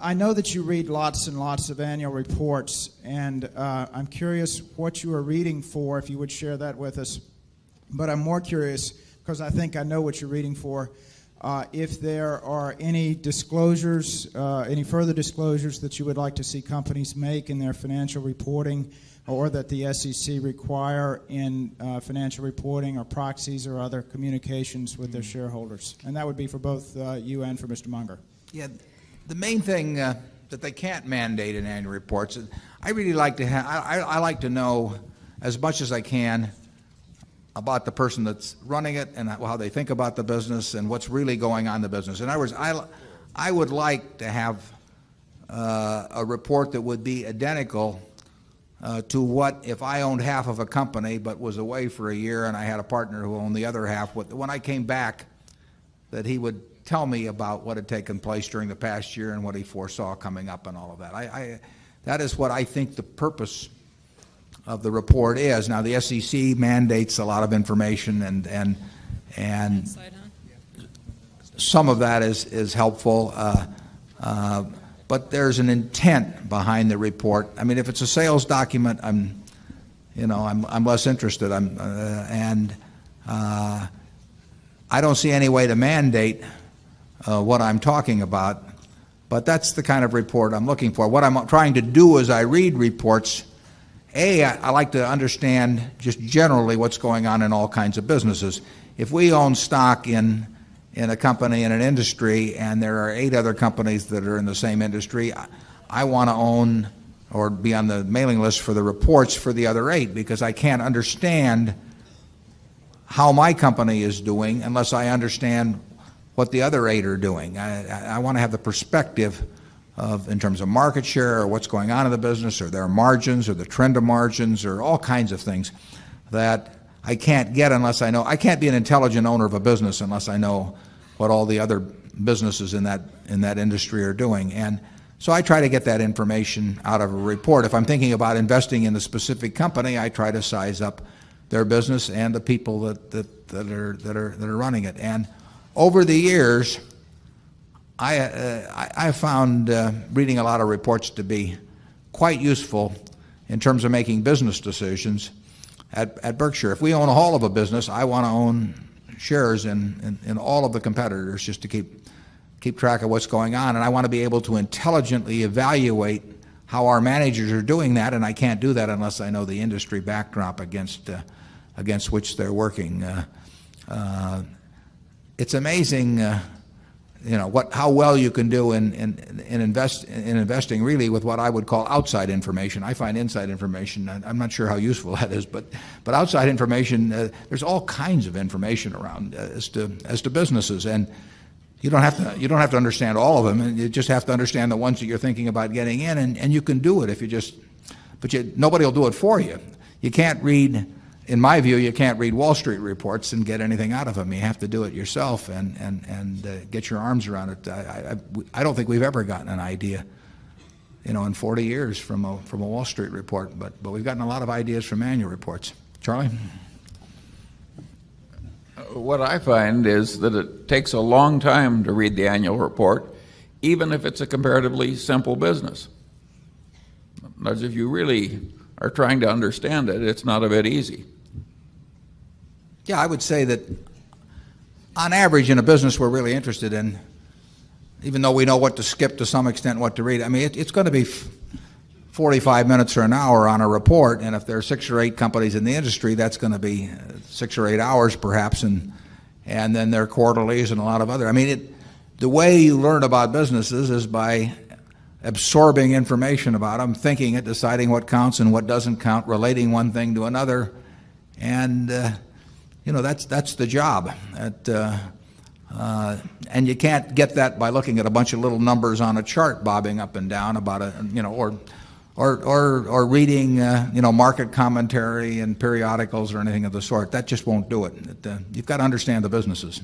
I know that you read lots and lots of annual reports, and I'm curious what you are reading for, if you would share that with us. But I'm more curious, because I think I know what you're reading for, if there are any disclosures, any further disclosures that you would like to see companies make in their financial reporting, or that the SEC require in financial reporting or proxies or other communications with their shareholders. And that would be for both you and for Mr. Munger. Yeah, the main thing that they can't mandate in annual reports, I really like to have, I like to know as much as I can about the person that's running it and how they think about the business and what's really going on in the business. In other words, I would like to have a report that would be identical to what if I owned half of a company but was away for a year and I had a partner who owned the other half. When I came back, that he would tell me about what had taken place during the past year and what he foresaw coming up and all of that. That is what I think the purpose of the report is. Now, the SEC mandates a lot of information, and some of that is helpful, but there's an intent behind the report. I mean, if it's a sales document, I'm less interested. I don't see any way to mandate what I'm talking about, but that's the kind of report I'm looking for. What I'm trying to do as I read reports, I like to understand just generally what's going on in all kinds of businesses. If we own stock in a company, in an industry, and there are 8 other companies that are in the same industry, I want to own or be on the mailing list for the reports for the other 8, because I can't understand how my company is doing unless I understand what the other 8 are doing. I want to have the perspective of, in terms of market share or what's going on in the business or their margins or the trend of margins or all kinds of things that I can't get unless I know. I can't be an intelligent owner of a business unless I know what all the other businesses in that industry are doing. And so I try to get that information out of a report. If I'm thinking about investing in a specific company, I try to size up their business and the people that are running it. And over the years, I found reading a lot of reports to be quite useful in terms of making business decisions at Berkshire. If we own a whole of a business, I want to own shares in all of the competitors just to keep track of what's going on. And I want to be able to intelligently evaluate how our managers are doing that, and I can't do that unless I know the industry backdrop against which they're working. It's amazing, how well you can do in investing really with what I would call outside information. I find inside information, I'm not sure how useful that is, but outside information, there's all kinds of information around as to businesses, and you don't have to understand all of them, and you just have to understand the ones that you're thinking about getting in, and you can do it if you just, nobody will do it for you. You can't read. In my view, you can't read Wall Street reports and get anything out of them. You have to do it yourself and get your arms around it. I don't think we've ever gotten an idea, in 40 years from a Wall Street report, but we've gotten a lot of ideas from annual reports. Charlie? What I find is that it takes a long time to read the annual report, even if it's a comparatively simple business. Because if you really are trying to understand it, it's not a bit easy. Yeah, I would say that on average in a business we're really interested in, even though we know what to skip to some extent, what to read, I mean, it's going to be 45 minutes or an hour on a report, and if there are 6 or 8 companies in the industry, that's going to be 6 or 8 hours perhaps, and then there are quarterlies and a lot of other. I mean, the way you learn about businesses is by absorbing information about them, thinking it, deciding what counts and what doesn't count, relating one thing to another, and that's the job. And you can't get that by looking at a bunch of little numbers on a chart bobbing up and down about or reading market commentary and periodicals or anything of the sort. That just won't do it. You've got to understand the businesses.